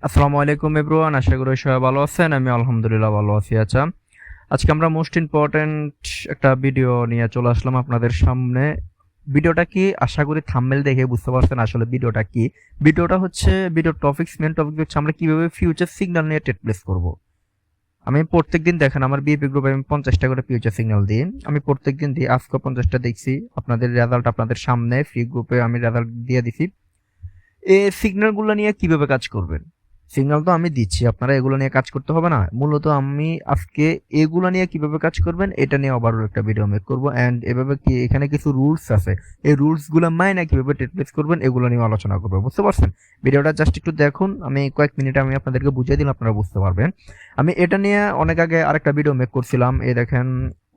আসসালামু আলাইকুম এভরিওয়ান, আশা করি সবাই ভালো আছেন। আমি আলহামদুলিল্লাহ ভালো আছি। আচ্ছা, আজকে আমরা মোস্ট ইম্পর্টেন্ট একটা ভিডিও নিয়ে চলে আসলাম আপনাদের সামনে। ভিডিওটা কি, আশা করি থাম্বনেল দেখে বুঝতে পারছেন আসলে ভিডিওটা কি। ভিডিওটা হচ্ছে, ভিডিও মেন টপিক হচ্ছে আমরা কিভাবে ফিউচার সিগন্যাল নিয়ে ট্রেড প্লেস করব। আমি প্রত্যেকদিন দেখেন আমার বিএপি গ্রুপে আমি 50টা করে ফিউচার সিগন্যাল দিই। আমি প্রত্যেকদিন দিই, আজকে 50টা দেখছি। আপনাদের রেজাল্ট আপনাদের সামনে ফ্রি গ্রুপে আমি রেজাল্ট দিয়ে দিছি। এই সিগন্যালগুলো নিয়ে কিভাবে কাজ করবেন? সিগন্যাল তো আমি দিচ্ছি, আপনারা এগুলো নিয়ে কাজ করতে হবে না। মূলত আমি আজকে এগুলো নিয়ে কিভাবে কাজ করবেন এটা নিয়ে আবারও একটা ভিডিও মেক করবো। অ্যান্ড এভাবে কি এখানে কিছু রুলস আছে, এই রুলসগুলো মাইনে কিভাবে ট্রেড প্লেস করবেন এগুলো নিয়ে আলোচনা করবো। বুঝতে পারছেন? ভিডিওটা জাস্ট একটু দেখুন, আমি কয়েক মিনিটে আমি আপনাদেরকে বুঝিয়ে দিলাম, আপনারা বুঝতে পারবেন। আমি এটা নিয়ে অনেক আগে আরেকটা ভিডিও মেক করছিলাম, এই দেখেন।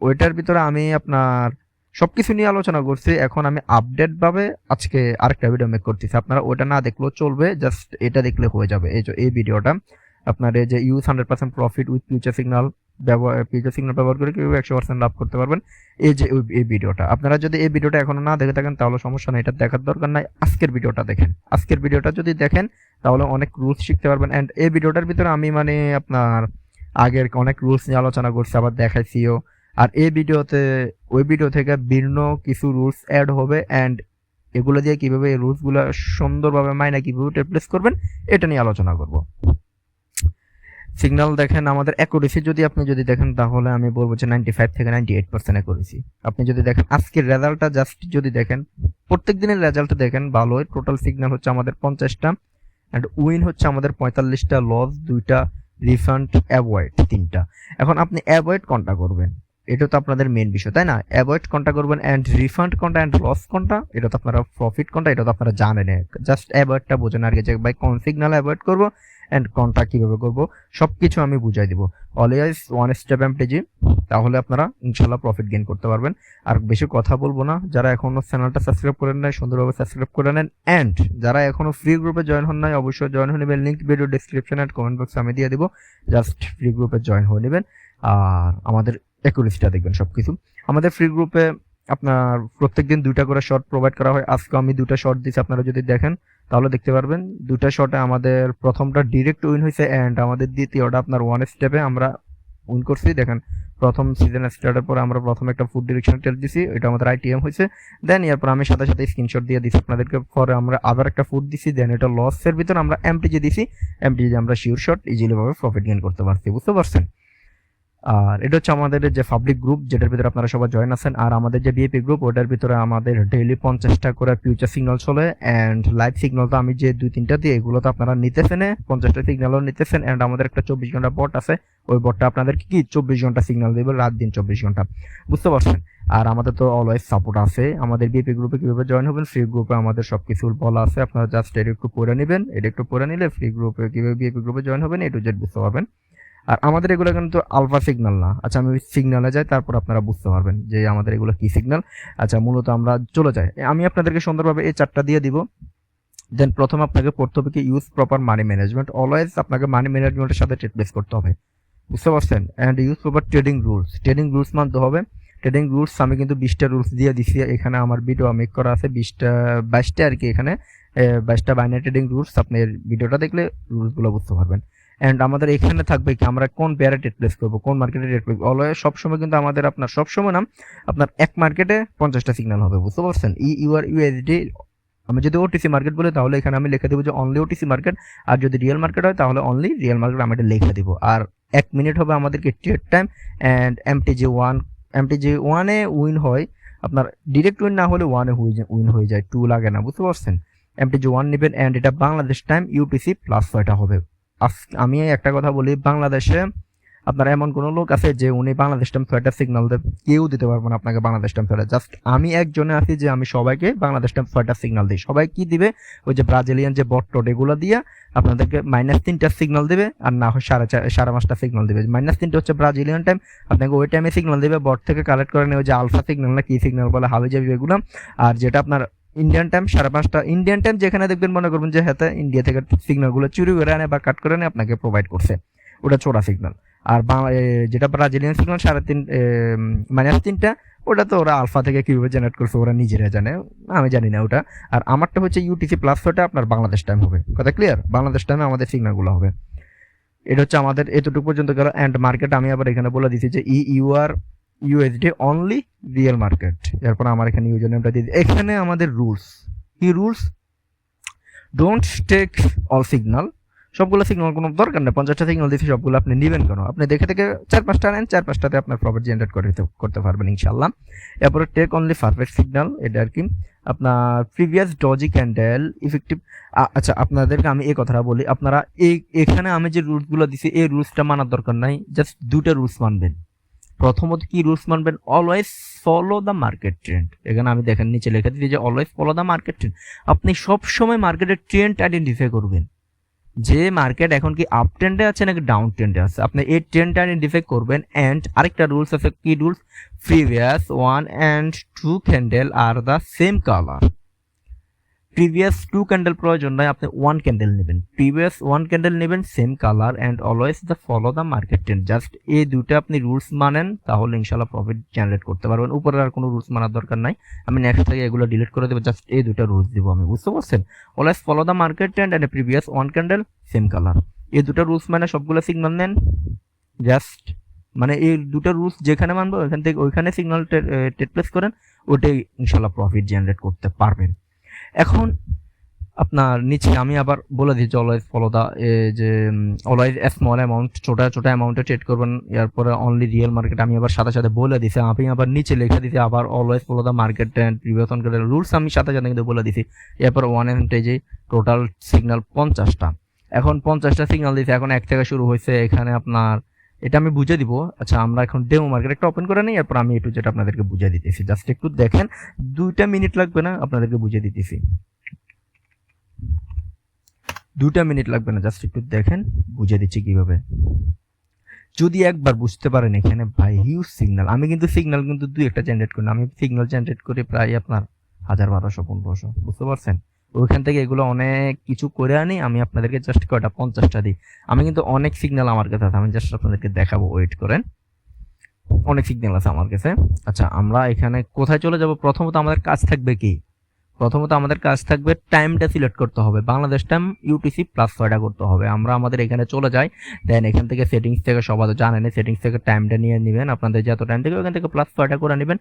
ওইটার ভিতরে আমি আপনার সবকিছু নিয়ে আলোচনা করছি। এখন আমি আপডেট ভাবে আজকে আরেকটা ভিডিও মেক করতেছি, আপনারা ওটা না দেখলেও চলবে, জাস্ট এটা দেখলে হয়ে যাবে। এই যে এই ভিডিওটা আপনার, এই যে use 100% profit with future signal ব্যবহার করে কিভাবে 100% লাভ করতে পারবেন, এই যে এই ভিডিওটা। আপনারা যদি এই ভিডিওটা এখনো না দেখে থাকেন তাহলে সমস্যা নেই, এটা দেখার দরকার নাই। আজকের ভিডিওটা দেখেন, আজকের ভিডিওটা যদি দেখেন তাহলে অনেক রুলস শিখতে পারবেন। অ্যান্ড এই ভিডিওটার ভিতরে আমি মানে আপনার আগের অনেক রুলস নিয়ে আলোচনা করছি, আবার দেখাইছিও। আর এই ভিডিওতে ওই ভিডিও থেকে ভিন্ন কিছু রুলস অ্যাড হবে। অ্যান্ড এগুলো দিয়ে কিভাবে এই রুলসগুলো সুন্দরভাবে মাইনা কিভাবে রিপ্লেস করবেন এটা নিয়ে আলোচনা করব। সিগন্যাল দেখেন, আমাদের অ্যাকুরেসি যদি দেখেন তাহলে আমি বলবো যে 95 থেকে 98% অ্যাকুরেসি। আপনি যদি দেখেন আজকের রেজাল্টটা জাস্ট যদি দেখেন, প্রত্যেক দিনের রেজাল্ট দেখেন ভালোই। টোটাল সিগন্যাল হচ্ছে আমাদের 50টা, অ্যান্ড উইন হচ্ছে আমাদের 45টা, লস 2টা, রিফান্ড অ্যাভয়েড 3টা। এখন আপনি অ্যাভয়েড কোনটা করবেন, এটা তো আপনাদের মেন বিষয়, তাই না? অ্যাভয়েড কোনটা করবেন, অ্যান্ড রিফান্ড কোনটা, অ্যান্ড লস কোনটা, এটা তো আপনারা প্রফিট কোনটা, এটা তো আপনারা জানেন। জাস্ট অ্যাভয়েডটা বোঝেন আর কি, যে ভাই কোন সিগন্যাল অ্যাভয়েড করবো অ্যান্ড কোনটা কিভাবে করবো সবকিছু আমি বুঝাই দিব। অলওয়েজ ওয়ান স্টেপ এমটিজি, তাহলে আপনারা ইনশাল্লাহ প্রফিট গেইন করতে পারবেন। আর বেশি কথা বলবো না, যারা এখনো চ্যানেলটা সাবস্ক্রাইব করেন নাই সুন্দরভাবে সাবস্ক্রাইব করে নেন। অ্যান্ড যারা এখনো ফ্রি গ্রুপে জয়েন হন নাই অবশ্যই জয়েন হয়ে নেবেন, link video description and comment বক্সে আমি দিয়ে দিব। জাস্ট ফ্রি গ্রুপে জয়েন হয়ে নেবেন আর আমাদের অ্যাকুরেসিটা দেখবেন সবকিছু। আমাদের ফ্রি গ্রুপে আপনার প্রত্যেকদিন 2টা করে শর্ট প্রোভাইড করা হয়। আজকে আমি 2টা শর্ট দিচ্ছি, আপনারা যদি দেখেন তাহলে দেখতে পারবেন 2টা শটে আমাদের প্রথমটা ডিরেক্ট উইন হয়েছে, অ্যান্ড আমাদের দ্বিতীয়টা আপনার ওয়ান স্টেপে আমরা উইন করছি। দেখেন প্রথম সিজন স্টার্টের পরে আমরা প্রথম একটা ফুড ডিরেকশন টেল দিছি, এটা আমাদের আইটিএম হয়েছে। দেন এরপর আমি সাথে সাথে স্ক্রিনশট দিয়ে দিছি আপনাদেরকে। পরে আমরা আবার একটা ফুড দিছি, দেন এটা লসের ভিতরে আমরা এমটিজি দিছি। এমটিজি আমরা শিওর শট ইজিলি ভাবে প্রফিট গেইন করতে পারছি। বুঝতে পারছেন? আর এটা হচ্ছে আমাদের যে পাবলিক গ্রুপ, যেটার ভিতরে আপনারা সবাই জয়েন আছেন। আর আমাদের যে বিএপি গ্রুপ, ওটার ভিতরে আমাদের ডেইলি 50টা করে ফিউচার সিগন্যাল চলে। অ্যান্ড লাইভ সিগন্যাল তো আমি যে 2-3টা দিই, এগুলো তো আপনারা নিতেছেন, 50টা সিগন্যালও নিতেছেন। অ্যান্ড আমাদের একটা 24 ঘন্টা বট আছে, ওই বটটা আপনাদের কি 24 ঘন্টা সিগন্যাল দেবে, রাত দিন 24 ঘন্টা। বুঝতে পারছেন? আর আমাদের তো অলওয়েজ সাপোর্ট আছে। আমাদের বিএপি গ্রুপে কিভাবে জয়েন হবেন, ফ্রি গ্রুপে আমাদের সবকিছু বলা আছে, আপনারা জাস্ট এটা একটু পড়ে নেবেন। এটা একটু পড়ে নিলে ফ্রি গ্রুপে কিভাবে বিএপি গ্রুপে জয়েন হবেন এ টু জেড বুঝতে পারবেন। আর আমাদের এগুলো কিন্তু আলফা সিগন্যাল না। আচ্ছা, আমি সিগন্যালে যাই, তারপর আপনারা বুঝতে পারবেন যে আমাদের এগুলো কি সিগন্যাল। আচ্ছা, মূলত আমরা চলে যাই, আমি আপনাদেরকে সুন্দরভাবে এই চারটা দিয়ে দিব। দেন প্রথম আপনাকে পড়তে হবে কি, use proper money management. Always আপনাকে মানি ম্যানেজমেন্টের সাথে ট্রেড প্লেস করতে হবে। বুঝতে পারছেন? And use proper trading rules, trading rules মানতে হবে। ট্রেডিং রুলস আমি কিন্তু 20টা রুলস দিয়ে দিছি, এখানে আমার ভিডিও মেক করা আছে 22টা আর কি। এখানে 22টা বাইনারি ট্রেডিং রুলস, আপনি ভিডিওটা দেখলে রুলসগুলো বুঝতে পারবেন। অ্যান্ড আমাদের এখানে থাকবে কি, আমরা কোন পেয়ারে ট্রেড প্লেস করবো, কোন মার্কেটে ট্রেড প্লেস। অলওয়েজ সবসময় কিন্তু আমাদের আপনার সবসময় না, আপনার এক মার্কেটে 50টা সিগন্যাল হবে। বুঝতে পারছেন? ইউএসডি, আমি যদি ওটিসি মার্কেট বলি তাহলে এখানে আমি লিখে দেবো যে অনলি ওটিসি মার্কেট। আর যদি রিয়েল মার্কেট হয় তাহলে অনলি রিয়েল মার্কেট আমি এটা লিখে দিব। আর 1 মিনিট হবে আমাদেরকে ট্রেড টাইম। অ্যান্ড এমটিজি ওয়ানে উইন হয় আপনার, ডিরেক্ট উইন না হলে উইন হয়ে যায়, 2 লাগে না। বুঝতে পারছেন? এমটিজি 1 নেবেন, অ্যান্ড এটা বাংলাদেশ টাইম ইউটিসি প্লাস 6টা হবে। আমি একটা কথা বলি, বাংলাদেশে আপনার এমন কোনো লোক আছে যে উনি বাংলাদেশ টাইম 6টা সিগন্যাল দেবে? কেউ দিতে পারবে না আপনাকে বাংলাদেশ টাইম 6টা। জাস্ট আমি একজনে আছি যে আমি সবাইকে বাংলাদেশ টাইম 6টা সিগন্যাল দিই। সবাই কি দিবে, ওই যে ব্রাজিলিয়ান যে বট টট এগুলো দিয়ে আপনাদেরকে -3টা সিগন্যাল দিবে, আর না হয় 5.5টা সিগন্যাল দিবে। -3টা হচ্ছে ব্রাজিলিয়ান টাইম, আপনাকে ওই টাইমে সিগন্যাল দিবে। বট থেকে কালেক্ট করে নেবে যে আলফা সিগন্যাল না কি সিগন্যাল বলে, হাবি যাবি এগুলো। আর যেটা আপনার ইন্ডিয়ান টাইম 5:30, ইন্ডিয়ান টাইম যেখানে দেখবেন মনে করবেন যে হাতে ইন্ডিয়া থেকে সিগন্যালগুলো চুরি করে আনে বা কাট করে আনে আপনাকে প্রোভাইড করছে, ওটা চোরা সিগন্যাল। আর যেটা ব্রাজিলিয়ান সিগন্যাল 3.5 ওটা তো ওরা আলফা থেকে কিভাবে জেনারেট করছে ওরা নিজেরা জানে, আমি জানি না ওটা। আর আমারটা হচ্ছে ইউটিসি প্লাস, ওটা আপনার বাংলাদেশ টাইম হবে, কথা ক্লিয়ার, বাংলাদেশ টাইমে আমাদের সিগন্যালগুলো হবে। এটা হচ্ছে আমাদের এতটুকু পর্যন্ত গেল। অ্যান্ড মার্কেট আমি আবার এখানে বলে দিচ্ছি যে EUR USD only real market. এরপর আমার এখানে ইউজার নেমটা দিয়ে এখানে আমাদের রুলস, কি rules, don't take all signal, সবগুলো সিগন্যাল কোনো দরকার নেই, 50টা সিগন্যাল দিচ্ছি সবগুলো আপনি নেবেন কেন, আপনি দেখে থেকে 4-5টা নেন, 4-5টাতে আপনার প্রফিট জেনারেট করতে পারবেন ইনশাল্লাহ। এরপরে টেক অনলি পারফেক্ট সিগন্যাল, এটা আর কি আপনার প্রিভিয়াস ডজি ক্যান্ডেল ইফেক্টিভ। আচ্ছা আপনাদেরকে আমি এই কথাটা বলি, আপনারা এখানে আমি যে রুলসগুলো দিছি এই রুলসটা মানার দরকার নাই, জাস্ট দুটো রুলস মানবেন। প্রথমত কি রুলস মানবেন, always follow the market trend. এখানে আমি দেখেন নিচে লেখা দিচ্ছি যে always follow the market trend. আপনি সবসময় মার্কেটের ট্রেন্ড আইডেন্টিফাই করবেন, যে মার্কেট এখন কি আপ ট্রেন্ডে আছে নাকি ডাউন ট্রেন্ডে আছে, আপনি এই ট্রেন্ডটা আইডেন্টিফাই করবেন। অ্যান্ড আরেকটা রুলস আছে, কি rules, previous 1 and 2 candle are the same colour. Previous 2 candle প্রয়োজন নয়, আপনি 1 ক্যান্ডেল নেবেন, প্রিভিয়াস 1 ক্যান্ডেল নেবেন same colour, and always the follow the market trend. Just এই দুটো আপনি রুলস মানেন, তাহলে ইনশাল্লাহ প্রফিট জেনারেট করতে পারবেন। উপরে আর কোনো রুলস মানার দরকার নাই, আমি নেক্সট থেকে এগুলো ডিলিট করে দেবো, জাস্ট এই দুটো রুলস দিব আমি, বুঝতে পারছেন। Always follow the market trend and previous 1 candle same colour, এই দুটো রুলস মানে সবগুলো সিগন্যাল নেন। জাস্ট মানে এই দুটো রুলস যেখানে মানবো ওইখান থেকে ওইখানে সিগন্যাল টেক প্লেস করেন, ওটাই ইনশাল্লাহ প্রফিট জেনারেট করতে পারবেন। এখন আপনার নিচে আমি আবার বলে দিচ্ছি অলওয়েজ ফলো দা, যে অলওয়েজ স্মল অ্যামাউন্ট, ছোট অ্যামাউন্টে ট্রেড করবেন, এরপরে অনলি রিয়েল মার্কেট আমি আবার সাথে বলে দিছি, আমি আবার নিচে লিখে দিছি আবার always follow the market and previous on rules আমি সাথে কিন্তু বলে দিছি। এরপর 1 and যে টোটাল সিগন্যাল 50টা, এখন 50টা সিগন্যাল দিছি, এখন 1 থেকে শুরু হয়েছে এখানে আপনার, এটা আমি বুঝে দিব। আচ্ছা আমরা এখন ডেমো মার্কেট একটা ওপেন করে নিই, এরপর আমি একটু যেটা আপনাদেরকে বুঝে দিতেছি, জাস্ট একটু দেখেন, 2টা মিনিট লাগবে না, আপনাদেরকে বুঝে দিতেছি, 2টা মিনিট লাগবে না, জাস্ট একটু দেখেন বুঝে দিচ্ছি কিভাবে। যদি একবার বুঝতে পারেন এখানে ভাই হিউজ সিগন্যাল, আমি কিন্তু সিগন্যাল কিন্তু 2-1টা জেনারেট করি না, আমি সিগন্যাল জেনারেট করি প্রায় আপনার 1000-1200-1500, বুঝতে পারছেন। ওইখান থেকে এগুলো অনেক কিছু করে আনি, আমি আপনাদেরকে জাস্ট কয়টা 50টা দিই। আমি কিন্তু অনেক সিগন্যাল আমার কাছে আছে, আমি জাস্ট আপনাদেরকে দেখাবো, ওয়েট করেন, অনেক সিগন্যাল আছে আমার কাছে। আচ্ছা আমরা এখানে কোথায় চলে যাব, প্রথমত আমাদের কাজ থাকবে কি, প্রথমত আমাদের কাজ থাকবে টাইমটা সিলেক্ট করতে হবে, বাংলাদেশ টাইম ইউটিসি প্লাস 6টা করতে হবে। আমরা আমাদের এখানে চলে যাই, দেন এখান থেকে সেটিংস থেকে সবাই জানেন, সেটিংস থেকে টাইমটা নিয়ে নেবেন, আপনাদের যত টাইম থেকে ওখান থেকে প্লাস 6টা করে নেবেন।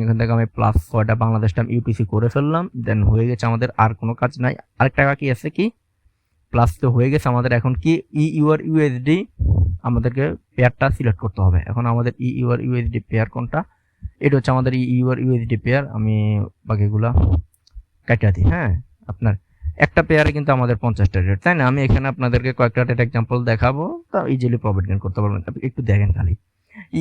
এখান থেকে আমি প্লাস 6টা বাংলাদেশ টাইম ইউটিসি করে ফেললাম, দেন হয়ে গেছে আমাদের, আর কোনো কাজ নাই। আরেকটা বাকি আছে কি, প্লাস তো হয়ে গেছে আমাদের, এখন কি ইউআর ইউএসডি আমাদেরকে পেয়ারটা সিলেক্ট করতে হবে। এখন আমাদের ইউআর ইউএসডি পেয়ার কোনটা, এটা হচ্ছে আমাদের ইউআর ইউএসডি পেয়ার, আমি বাকিগুলা কাটা দিই। হ্যাঁ আপনার একটা পেয়ারে কিন্তু আমাদের 50টা রেট, তাই না, আমি এখানে আপনাদেরকে কয়েকটা রেট এক্সাম্পল দেখাবো, তা ইজিলি প্রফিট গেইন করতে পারবেন। একটু দেখেন খালি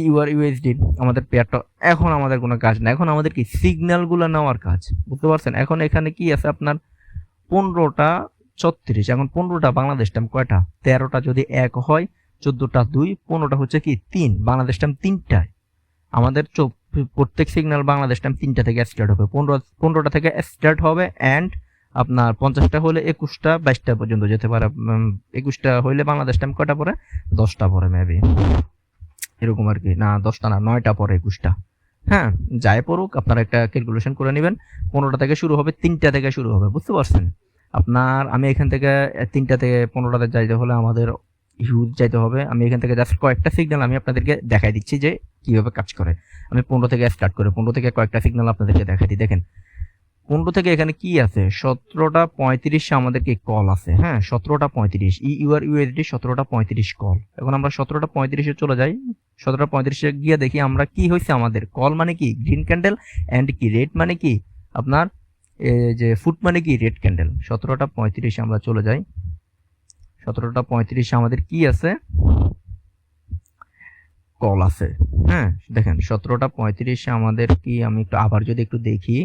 ইউআর ইউএসডি আমাদের পেয়ারটা, এখন আমাদের কোনো কাজ না, এখন আমাদের কি সিগন্যালগুলো নেওয়ার কাজ, বুঝতে পারছেন। এখন এখানে কি আছে আপনার 15টা 36, এখন 15টা বাংলাদেশ টাইম কয়টা, 13টা যদি 1 হয়, 14টা 2, 15টা হচ্ছে কি 3, বাংলাদেশ টাইম 3টায় আমাদের প্রত্যেক সিগন্যাল বাংলাদেশ টাইম 3টা থেকে স্টার্ট হবে, 15টা থেকে স্টার্ট হবে, অ্যান্ড আপনার 50টা হলে 21টা 22টা পর্যন্ত যেতে পারে। 21টা হইলে বাংলাদেশ টাইম কয়টা পরে, 10টা পরে মেবি, এরকম আর কি, না 10টা না 9টা পরে 21টা। হ্যাঁ যাই পড়ুক, আপনারা একটা ক্যালকুলেশন করে নেবেন, 15টা থেকে শুরু হবে, 3টা থেকে শুরু হবে, বুঝতে পারছেন। আপনার আমি এখান থেকে 3টা থেকে 15টাতে যাইতে হলে আমাদের হিউজ যাইতে হবে। আমি এখান থেকে জাস্ট কয়েকটা সিগন্যাল আমি আপনাদেরকে দেখাই দিচ্ছি যে কিভাবে কাজ করে। আমি 15 থেকে স্টার্ট করে 15 থেকে কয়েকটা সিগন্যাল আপনাদেরকে দেখাই দিই। দেখেন 15 থেকে এখানে কি আছে, 17টা 35 আমাদের কি কল আছে। হ্যাঁ 17টা 35 ইউআর ইউএসডি 17টা 35 কল। এখন আমরা 17টা 35-এ চলে যাই, 17টা 35-এ গিয়ে দেখি আমরা কি হয়েছে, আমাদের কল মানে কি গ্রিন ক্যান্ডেল, অ্যান্ড কি রেড মানে কি আপনার যে ফুট মানে কি রেড ক্যান্ডেল। 17টা 35-এ আমরা চলে যাই, 17টা 35-এ আমাদের কি আছে, কল আছে। হ্যাঁ দেখেন 17টা 35-এ আমাদের কি, আমি একটু আবার যদি একটু দেখি,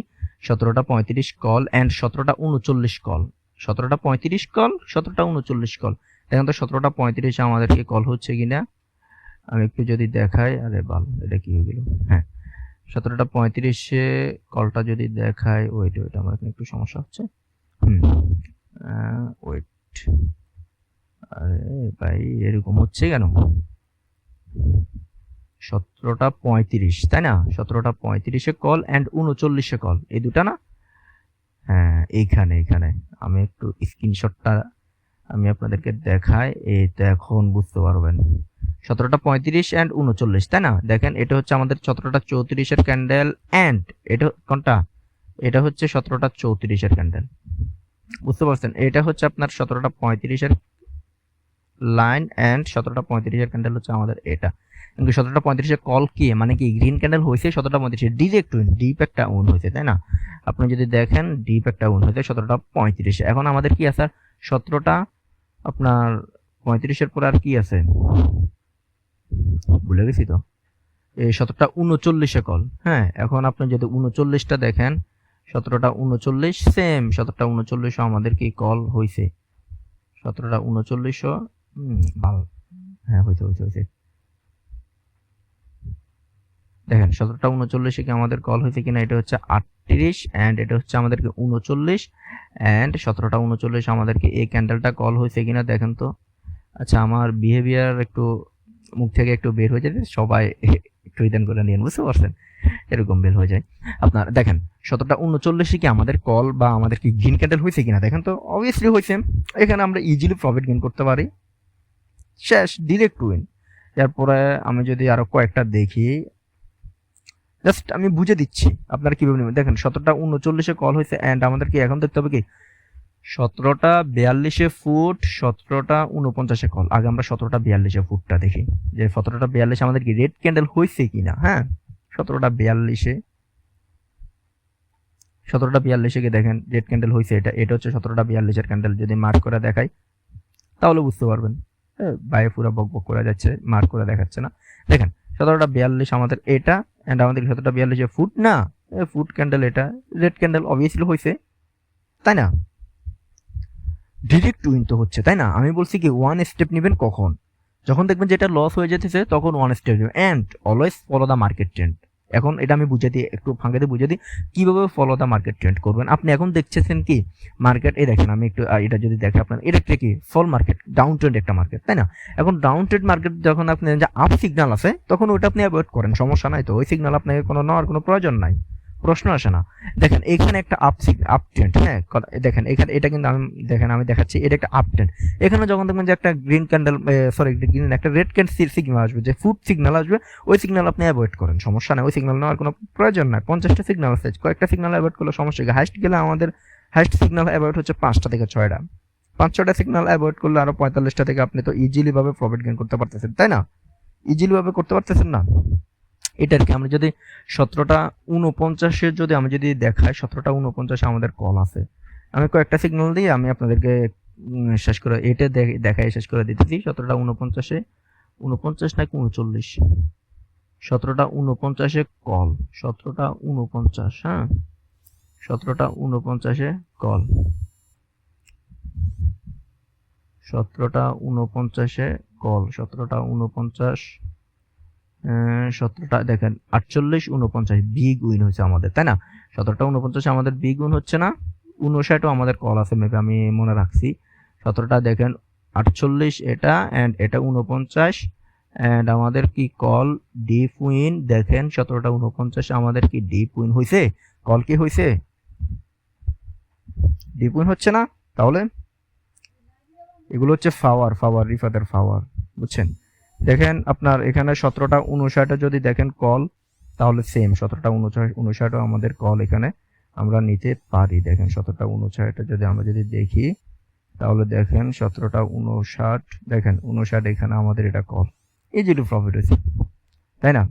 17টা 35 কল অ্যান্ড 17টা 39 কল, 17টা 35 কল 17টা 39 কল। দেখেন তো 17টা 35-এ আমাদের কি কল হচ্ছে কিনা, আমি একটু যদি দেখাই, আরে বাল এটা কি হয়ে গেল। হ্যাঁ 17টা 35-এ কলটা যদি দেখাই, ওয়েট আমার এখানে একটু সমস্যা হচ্ছে, ওয়েট, আরে ভাই এরকম হচ্ছে কেন, 17:35, তাই না? 17:35 কল অ্যান্ড 39 কল, এই দুটা না? হ্যাঁ, এইখানে আমি একটু স্ক্রিনশটটা আমি আপনাদেরকে দেখাই, এই তো এখন বুঝতে পারবেন। 17:35 অ্যান্ড 39, তাই না? দেখেন এটা হচ্ছে আমাদের 17:34 ক্যান্ডেল অ্যান্ড এটা কোনটা? এটা হচ্ছে 17:34 ক্যান্ডেল, বুঝতে পারছেন? এটা হচ্ছে আপনার 17:35 লাইন অ্যান্ড 17:35 ক্যান্ডেল হচ্ছে আমাদের এটা। কিন্তু 17:35 কল কি মানে কি গ্রিন ক্যান্ডেল হয়েছে 17:35 ডিরেক্ট উইন, ডিপ একটা উইন হয়েছে, তাই না? আপনি যদি দেখেন ডিপ একটা উইন হয়েছে 17:35। এখন আমাদের কি আছে? 17টা আপনার 35-এর পর আর কি আছে ভুলে গেছি তো, এই 17:39 কল। হ্যাঁ, এখন আপনি যদি 39টা দেখেন, 17:39 সেম, 17:39 আমাদের কি কল হয়েছে? 17:39 ভালো, হ্যাঁ হয়েছে। দেখেন 17:39 কি আমাদের কল হয়েছে কিনা, এটা হচ্ছে 38 অ্যান্ড এটা হচ্ছে আমাদেরকে 39 অ্যান্ড 17:39 আমাদেরকে এই ক্যান্ডেলটা কল হয়েছে কিনা দেখেন তো। আচ্ছা, আমার বিহেভিয়ার একটু মুখ থেকে একটু বের হয়ে যায়, সবাই একটু রিটার্ন করে নিন, বুঝতে পারছেন? এরকম বের হয়ে যায় আপনার। দেখেন 17:39 কি আমাদের কল বা আমাদের কি গ্রিন ক্যান্ডেল হয়েছে কিনা দেখেন তো। অবভিয়াসলি হয়েছে, এখানে আমরা ইজিলি প্রফিট গেইন করতে পারি, শেষ ডিরেক্ট উইন। এরপরে আমি যদি আরো কয়েকটা দেখি, জাস্ট আমি বুঝে দিচ্ছি আপনারা কিভাবে নেবেন। দেখেন 17:39 কল হয়েছে অ্যান্ড আমাদের কি এখন দেখতে হবে কি 17:42 ফুট, 17:49 কল। আগে আমরা 17:42 ফুটটা দেখি যে 17:42 আমাদের কি রেড ক্যান্ডেল হয়েছে কিনা। হ্যাঁ, 17:42 কে দেখেন রেড ক্যান্ডেল হয়েছে, এটা হচ্ছে 17:42 ক্যান্ডেল। যদি মার্ক করে দেখাই তাহলে বুঝতে পারবেন। বাইরে পুরো বক করে যাচ্ছে, মার্ক করে দেখাচ্ছে না। দেখেন 17:42 আমাদের এটা অ্যান্ড আমাদের 17:42 ফুট না, ফুট ক্যান্ডেল, এটা রেড ক্যান্ডেল অবভিয়াসলি হয়েছে, তাই না? ডিরেক্ট উইন তো হচ্ছে, তাই না? আমি বলছি কি ওয়ান স্টেপ নেবেন কখন? যখন দেখবেন যে এটা লস হয়ে যেতেছে তখন ওয়ান স্টেপ নেবেন and always follow the market trend. এখন এটা আমি বুঝে দিই, একটু ফাঁকে দিয়ে বুঝে দিই কিভাবে ফলো দ্য মার্কেট ট্রেন্ড করবেন। আপনি এখন দেখছেন কি মার্কেট, এই দেখেন আমি একটু এটা যদি দেখে আপনার এটা কি ফল মার্কেট, ডাউন ট্রেন্ড একটা মার্কেট, তাই না? এখন ডাউন ট্রেন্ড মার্কেট যখন আপনি যে আপ সিগন্যাল আছে তখন ওইটা আপনি অ্যাভয়েড করেন, সমস্যা নাই তো। ওই সিগন্যাল আপনাকে কোনো নেওয়ার কোনো প্রয়োজন নাই, প্রশ্ন আসে না। দেখেন এখানে একটা আপ ট্রেন্ড, হ্যাঁ দেখেন এখানে এটা কিন্তু আমি দেখাচ্ছি, এটা একটা আপ ট্রেন্ড। এখানে যখন দেখবেন যে একটা গ্রিন ক্যান্ডেল, সরি গ্রিন, একটা রেড ক্যান্ডেল সিগন্যাল আসবে, যে ফুড সিগন্যাল আসবে, ওই সিগন্যাল আপনি অ্যাভয়েড করেন, সমস্যা নেই। ওই সিগন্যাল নেওয়ার কোনো প্রয়োজন নাই। 50টা সিগন্যাল আছে, কয়েকটা সিগন্যাল অ্যাভয়েড করলে সমস্যা কি? হাইস্ট গেলে আমাদের হাইস্ট সিগন্যাল অ্যাভয়েড হচ্ছে 5টা থেকে 6টা, 5-6টা সিগন্যাল অ্যাভয়েড করলে আরো 45টা থেকে আপনি তো ইজিলি ভাবে প্রফিট গেইন করতে পারতেছেন, তাই না? ইজিলি ভাবে করতে পারতেছেন না? এটার কি আমরা যদি 17:49 যদি আমি যদি দেখাই, 17:49 আমাদের কল আছে। আমি কয়েকটা সিগন্যাল দিয়ে আমি আপনাদেরকে শেষ করে এটা দেখাই শেষ করে দিতেছি। 17:49 49 নাকি 39, 17:49 কল, 17:49, হ্যাঁ 17:49 কল, 17:49 কল, 17:49, 17টা দেখেন 48-49 বিগ উইন হয়েছে আমাদের, তাই না? 17:49 আমাদের বিগ উইন হচ্ছে না? 59ও আমাদের কল আছে, মেবি আমি মনে রাখছি। 17টা দেখেন 48 এটা অ্যান্ড এটা 49 অ্যান্ড আমাদের কি কল ডিপ উইন। দেখেন 17:49 আমাদের কি ডিপ উইন হয়েছে, কল কি হয়েছে? ডিপ উইন হচ্ছে না? তাহলে এগুলো হচ্ছে ফাওয়ার রিফাতের ফাওয়ার, বুঝছেন? দেখেন আপনার এখানে 17:59 যদি দেখেন কল, তাহলে সেম 17:59 আমাদের কল এখানে আমরা নিতে পারি। দেখেন 17:59 যদি আমরা যদি দেখি তাহলে দেখেন 17:59, দেখেন 59 এখানে আমাদের এটা কল, ইজিলি প্রফিট হয়েছে, তাই না?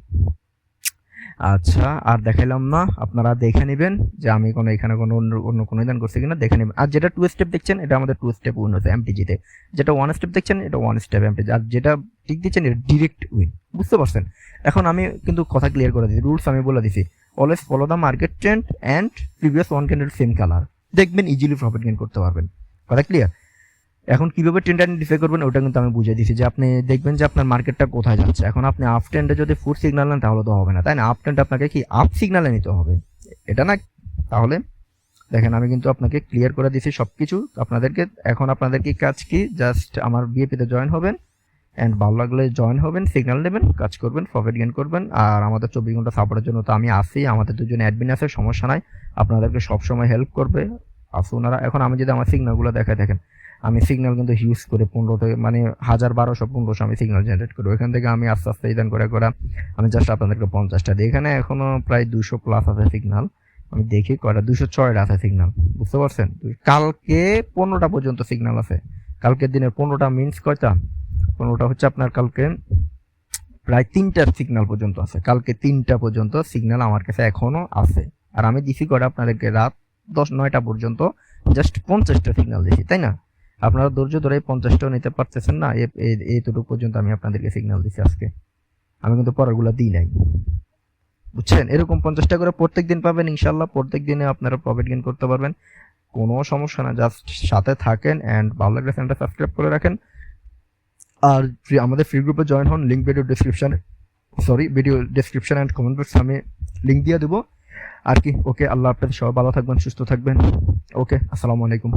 আচ্ছা, আর দেখাইলাম না, আপনারা দেখে নেবেন যে আমি কোনো এখানে কোনো অন্য কোনো দান করছি কিনা, দেখে নেবেন। আর যেটা 2 স্টেপ দেখছেন এটা আমাদের 2 স্টেপ উইন হচ্ছে এমটিজিতে, যেটা 1 স্টেপ দেখছেন এটা 1 স্টেপ এমটিজি, আর যেটা ঠিক দিচ্ছেন এটা ডিরেক্ট উইন, বুঝতে পারছেন? এখন আমি কিন্তু কথা ক্লিয়ার করে দিচ্ছি, রুলস আমি বলে দিছি, always follow the market trend and previous one candle same colour, দেখবেন ইজিলি প্রফিট গেইন করতে পারবেন। কথা ক্লিয়ার? এখন কিভাবে ট্রেন্ড আইডেন্টিফাই করবেন ওটা কিন্তু আমি বুঝিয়ে দিয়েছি, যে আপনি দেখবেন যে আপনার মার্কেটটা কোথায় যাচ্ছে। এখন আপনি আপ ট্রেন্ডে যদি ফুড সিগন্যাল নেন তাহলে তো হবে না, তাই না? আপ ট্রেন্ড আপনাকে কি আপ সিগন্যালে নিতে হবে, এটা না? তাহলে দেখেন আমি কিন্তু আপনাকে ক্লিয়ার করে দিয়েছি সবকিছু আপনাদেরকে। এখন আপনাদের কি কাজ কি, জাস্ট আমার বিএপিতে জয়েন হবেন, অ্যান্ড ভালো লাগলে জয়েন হবেন, সিগন্যাল নেবেন, কাজ করবেন, প্রফিট গেইন করবেন। আর আমাদের 24 ঘন্টা সাপোর্টের জন্য তো আমি আছি, আমাদের দুজন অ্যাডমিন আছে, সমস্যা নাই, আপনাদেরকে সবসময় হেল্প করবে আছে ওনারা। এখন আমি যদি আমার সিগন্যালগুলো দেখাই, দেখেন আমি সিগন্যাল কিন্তু হিউজ করে 15 থেকে মানে 1000 1200 1500 আমি সিগন্যাল জেনারেট করি। ওইখান থেকে আমি আস্তে আস্তে ইদান করে আমি জাস্ট আপনাদেরকে 50টা দিই। এখানে এখনো প্রায় 200 প্লাস আছে সিগন্যাল, আমি দেখি কয়টা 206টা আছে সিগন্যাল, বুঝতে পারছেন। কালকে 15টা পর্যন্ত সিগন্যাল আছে, কালকের দিনের 15টা মিনস কয়টা, 15টা হচ্ছে আপনার কালকে প্রায় 3টার সিগন্যাল পর্যন্ত আছে, কালকে 3টা পর্যন্ত সিগন্যাল আমার কাছে এখনো আছে। আর আমি দিছি করে আপনাদেরকে রাত 9টা পর্যন্ত জাস্ট 50টা সিগন্যাল দিছি, তাই না? আপনারা ধৈর্য ধরে 50টাও নিতে পারতেছেন না, এইটুকু পর্যন্ত আমি আপনাদেরকে সিগন্যাল দিছি আজকে, আমি কিন্তু পরেরগুলো দিই নাই, বুঝছেন। এরকম 50টা করে প্রত্যেক দিন পাবেন ইনশাল্লাহ, প্রত্যেক দিনে আপনারা প্রফিট গেইন করতে পারবেন, কোনো সমস্যা না। জাস্ট সাথে থাকেন অ্যান্ড ভালো লাগলে চ্যানেলটা সাবস্ক্রাইব করে রাখেন। আর আমাদের ফ্রি গ্রুপে জয়েন হন, link video description and comment বক্সে আমি লিঙ্ক দিয়ে দেবো আর কি। ওকে, আল্লাহ হাফেজ, সবাই ভালো থাকবেন, সুস্থ থাকবেন। ওকে, আসসালামু আলাইকুম।